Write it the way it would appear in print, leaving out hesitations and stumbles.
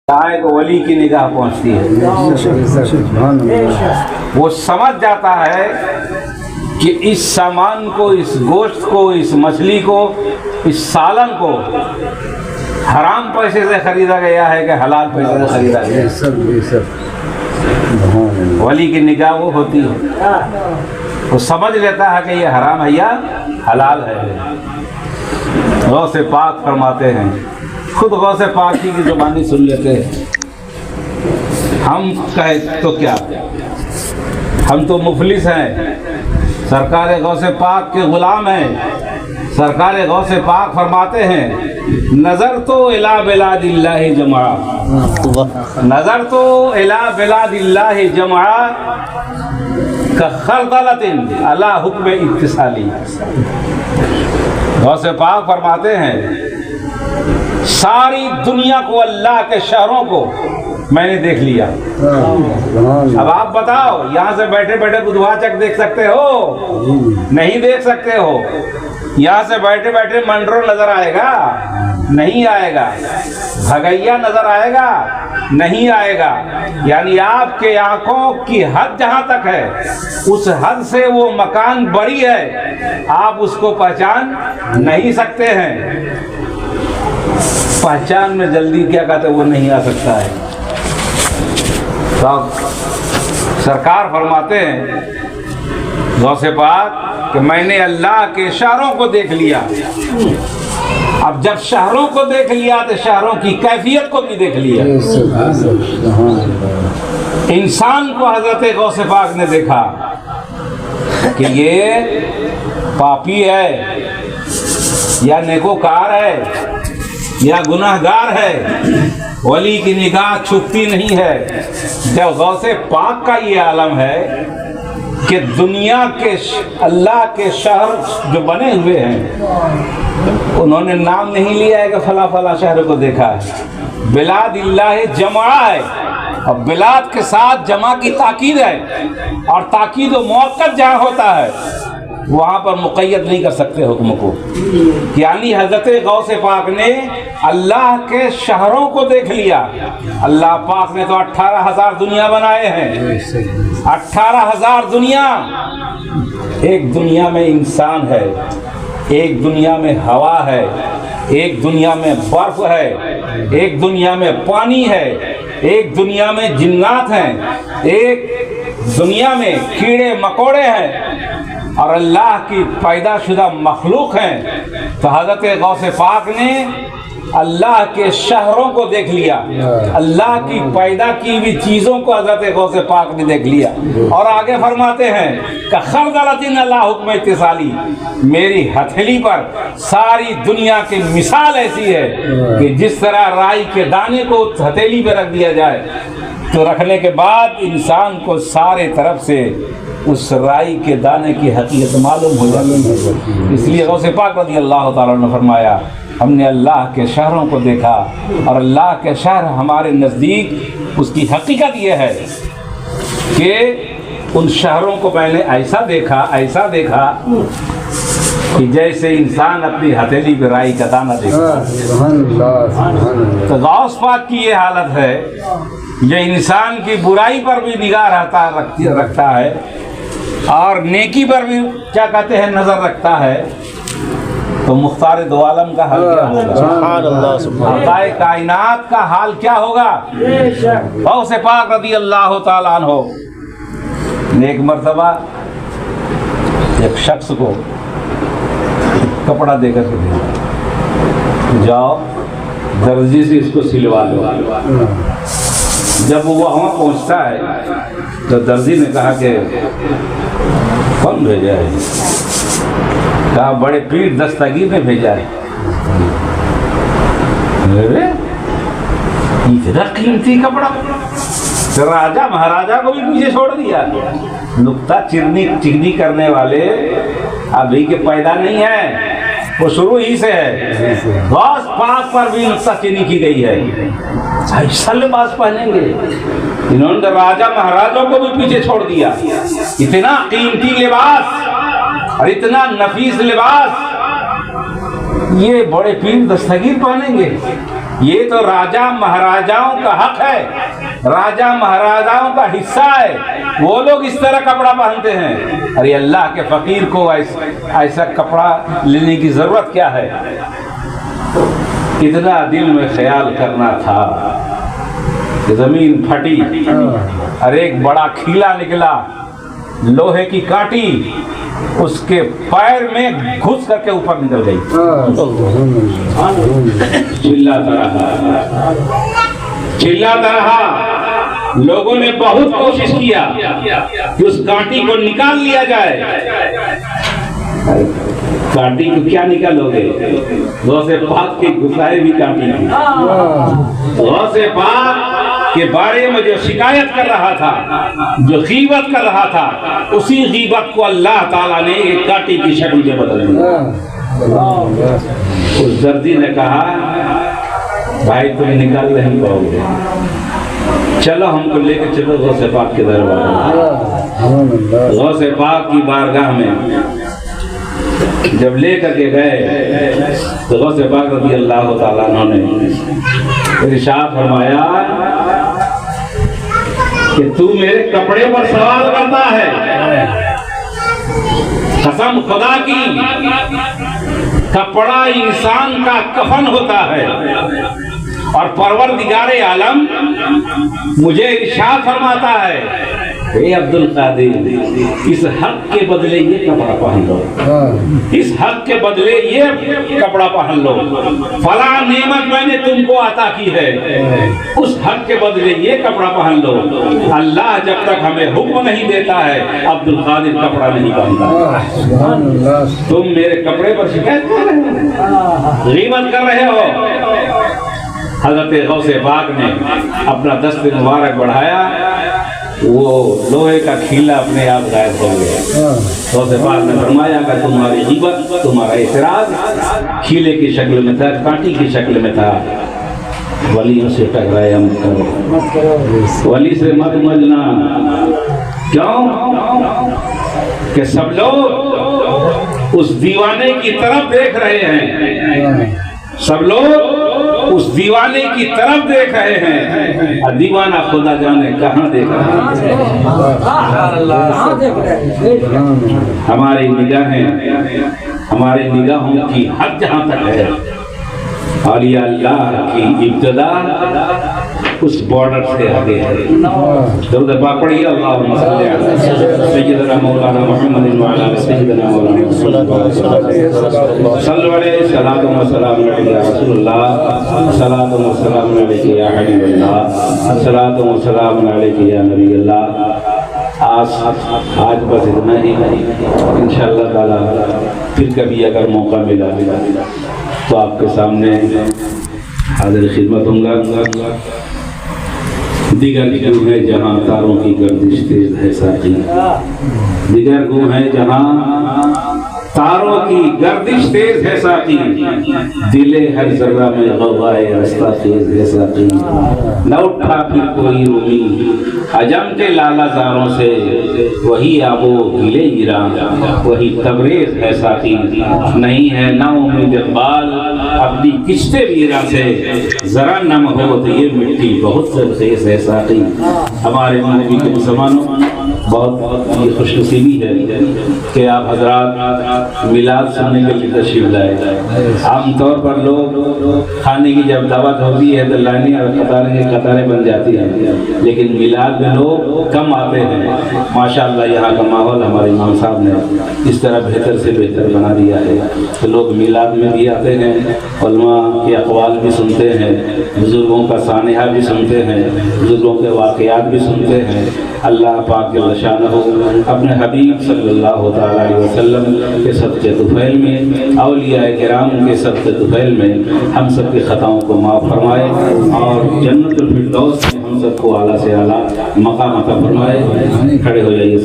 चाहे तो वली की निगाह पहुंचती है, वो समझ जाता है कि इस सामान को, इस गोश्त को, इस मछली को, इस सालन को हराम पैसे से खरीदा गया है कि हलाल पैसे से खरीदा गया है। वली की निगाह वो होती है, वो समझ लेता है कि ये हराम है या हलाल है। गौसे पाक फरमाते हैं, खुद गौसे पाक की ज़ुबानी सुन लेते हैं। हम कहे तो क्या, हम तो मुफलिस हैं, सरकार गौसे पाक के गुलाम हैं। सरकार गौसे पाक फरमाते हैं, नज़र तो इला बिलादिल्लाहि जमा, नज़र तो इला बिलादिल्लाहि जमा का खरदलतिन अला हुक्म इत्तिसाली। गौसे पाक फरमाते हैं, सारी दुनिया को, अल्लाह के शहरों को मैंने देख लिया। अब आप बताओ, यहाँ से बैठे बैठे बुधवाचक देख सकते हो? नहीं देख सकते हो। यहाँ से बैठे बैठे मंडरो नजर आएगा? नहीं आएगा। भगैया नजर आएगा? नहीं आएगा। यानी आपके आंखों की हद जहाँ तक है, उस हद से वो मकान बड़ी है, आप उसको पहचान नहीं सकते हैं। पहचान में जल्दी क्या कहते वो नहीं आ सकता है। तो सरकार फरमाते हैं गौसे पाक कि मैंने अल्लाह के शहरों को देख लिया। अब जब शहरों को देख लिया तो शहरों की कैफियत को भी देख लिया। इंसान को हजरत गौसे पाक ने देखा कि ये पापी है या नेकोकार है या गुनाहगार है। वली की निगाह छुपती नहीं है। जब गौसे पाक का ये आलम है कि दुनिया के अल्लाह के शहर जो बने हुए हैं, उन्होंने नाम नहीं लिया है कि फला फला शहर को देखा है। बिलादिल्लाह जमा है, और बिलाद के साथ जमा की ताकीद है, और ताकीद मुअक्कद जहाँ होता है वहाँ पर मुक़य्यद नहीं कर सकते हुक्म को। यानी हज़रत गौसे पाक ने अल्लाह के शहरों को देख लिया। अल्लाह पाक ने तो 18,000 दुनिया बनाए हैं, 18,000 दुनिया। एक दुनिया में इंसान है, एक दुनिया में हवा है, एक दुनिया में बर्फ है, एक दुनिया में पानी है, एक दुनिया में जिन्नात हैं, एक दुनिया में कीड़े मकोड़े हैं, और अल्लाह की पैदाशुदा मखलूक हैं। तो हज़रत गौसे पाक ने अल्लाह के शहरों को देख लिया, अल्लाह की पैदा की हुई चीज़ों को हज़रत गौसे पाक ने देख लिया। और आगे फरमाते हैं कि खरदलतिन अला हुक्म इत्तिसाली, मेरी हथेली पर सारी दुनिया की मिसाल ऐसी है कि जिस तरह राई के दाने को हथेली पर रख दिया जाए तो रखने के बाद इंसान को सारे तरफ से उस राई के दाने की हकीकत मालूम हो जाती है। इसलिए गौसे पाक रज़ी अल्लाह ताला ने फरमाया, हमने अल्लाह के शहरों को देखा, और अल्लाह के शहर हमारे नज़दीक उसकी हकीकत ये है कि उन शहरों को मैंने ऐसा देखा कि जैसे इंसान अपनी हथेली पे राई का दाना देखा। तो गौस पाक की ये हालत है, ये इंसान की बुराई पर भी निगाह रखता है, और नेकी पर भी क्या कहते हैं नजर रखता है। तो मुख्तार दो आलम का हाल क्या होगा? खुदाए कायनात का हाल क्या होगा? गौसे पाक रज़ी अल्लाह ताला अन्हु ने एक मर्तबा एक शख्स को कपड़ा देकर के दिया, जाओ दर्जी से इसको सिलवा लो। जब वो वहाँ पहुँचता है तो दर्जी ने कहा कि कौन भेजा है? कहा बड़े पीर दस्तगीर ने भेजा है। अरे इतना कीमती कपड़ा, तो राजा महाराजा को भी पीछे छोड़ दिया। नुक्ता चिकनी करने वाले अभी के पैदा नहीं है, वो शुरू ही से है। गौस पाक पर भी नुक्ता चीनी की गई है। ऐसा लिबास पहनेंगे, इन्होंने तो राजा महाराजों को भी पीछे छोड़ दिया। इतना कीमती लिबास और इतना नफीस लिबास ये बड़े पीर दस्तगीर पहनेंगे। یہ تو راجا مہاراجاؤں کا حق ہے، راجا مہاراجاؤں کا حصہ ہے، وہ لوگ اس طرح کپڑا پہنتے ہیں۔ ارے اللہ کے فقیر کو ایسا کپڑا لینے کی ضرورت کیا ہے؟ اتنا دل میں خیال کرنا تھا کہ زمین پھٹی اور ایک بڑا کھیلا نکلا، لوہے کی کانٹی اس کے پیر میں گھس کر کے اوپر نکل گئی۔ چلاتا رہا، لوگوں نے بہت کوشش کیا کہ اس کانٹی کو نکال لیا جائے۔ کانٹی کو کیا نکالو گے؟ غوث پاک کی گسائے بھی کانٹی تھی۔ غوث پاک کے بارے میں جو شکایت کر رہا تھا، جو غیبت کر رہا تھا، اسی غیبت کو اللہ تعالیٰ نے ایک کانٹی کی شکل میں بدل دیا۔ اس دردی نے کہا بھائی تم نکال نہیں پاؤ گے، چلو ہم کو لے کے چلو غوث پاک کے دربار۔ غوث پاک کی بارگاہ میں جب لے کر کے گئے تو غوث پاک رضی اللہ تعالیٰ عنہ نے ارشاد فرمایا کہ تو میرے کپڑے پر سوال کرتا ہے، قسم خدا کی کپڑا انسان کا کفن ہوتا ہے، اور پروردگار عالم مجھے ارشاد فرماتا ہے اے عبد القادر اس حق کے بدلے یہ کپڑا پہن لو، اس حق کے بدلے یہ کپڑا پہن لو، فلاں نعمت میں نے تم کو عطا کی ہے، اس حق کے بدلے یہ کپڑا پہن لو۔ اللہ جب تک ہمیں حکم نہیں دیتا ہے عبد القادر کپڑا نہیں پہنتا۔ تم میرے کپڑے پر شکایت کر رہے ہو، غیبت کر رہے ہو۔ حضرت غوث پاک نے اپنا دست مبارک بڑھایا، وہ لوہے کا کھیلا اپنے آپ غائب ہو گیا۔ غوث پاک نے فرمایا کہ تمہاری غیبت، تمہارا اعتراض کھیلے کی شکل میں تھا، کانٹی کی شکل میں تھا، ولیوں سے ٹکرایا مت کرو، ولی سے مت مجنا۔ کیوں کہ سب لوگ اس دیوانے کی طرف دیکھ رہے ہیں، سب لوگ اس دیوانے کی طرف دیکھ رہے ہیں، اور دیوانہ خدا جانے کہاں دیکھ رہا ہے۔ ہماری نگاہوں کی حد جہاں تک ہے، اولیاء اللہ کی ابتدا اس بارڈر سے آگے ہے۔ درود پاک پڑھیے، اللہم صلی علی سیدنا مولانا محمد وعلی آل سیدنا مولانا صلی علیہ صلاۃ و سلام علیک یا رسول اللہ، صلاۃ و سلام علیک یا حبیب اللہ، صلاۃ و سلام علیک یا نبی اللہ۔ آج بس اتنا ہی، انشاءاللہ تعالی پھر کبھی اگر موقع ملا تو آپ کے سامنے حاضر خدمت ہوں گا۔ دیگر گروہ ہے جہاں تاروں کی گردش تیز ہے ساقی، دیگر گروہ ہے جہاں تاروں کی گردش تیز ہے ساقی، دل ہر ذرہ میں غوغائے رستہ تیز ہے ساقی، نہ اٹھا پھر کوئی رومی عجم کے لالا زاروں سے، وہی آب و گلے ایران وہی تبریز ہے ساقی، نہیں ہے نا امید اقبال اپنی کشتے ویران سے، ذرا نم ہو تو یہ مٹی بہت زرخیز ہے ساقی۔ ہمارے نبی کے مسلمانوں بہت یہ خوش نصیبی ہے کہ آپ حضرات میلاد سننے کے لیے تشریف لائے۔ عام طور پر لوگ کھانے کی جب دعوت ہوتی ہے تو لائنیں اور قطاریں بن جاتی ہیں، لیکن میلاد میں لوگ کم آتے ہیں۔ ماشاءاللہ یہاں کا ماحول ہمارے امام صاحب نے اس طرح بہتر سے بہتر بنا دیا ہے کہ لوگ میلاد میں بھی آتے ہیں، علماء کے اقوال بھی سنتے ہیں، بزرگوں کا سانحہ بھی سنتے ہیں، بزرگوں کے واقعات بھی سنتے ہیں۔ اللہ پاک جل شانہ اپنے حبیب صلی اللہ تعالیٰ علیہ وسلم کے صدقے طفیل میں، اولیاء کرام کے صدقے طفیل میں ہم سب کی خطاؤں کو معاف فرمائے، اور جنت الفردوس میں ہم سب کو اعلیٰ سے اعلیٰ مقام عطا فرمائے۔ کھڑے ہو جائیے۔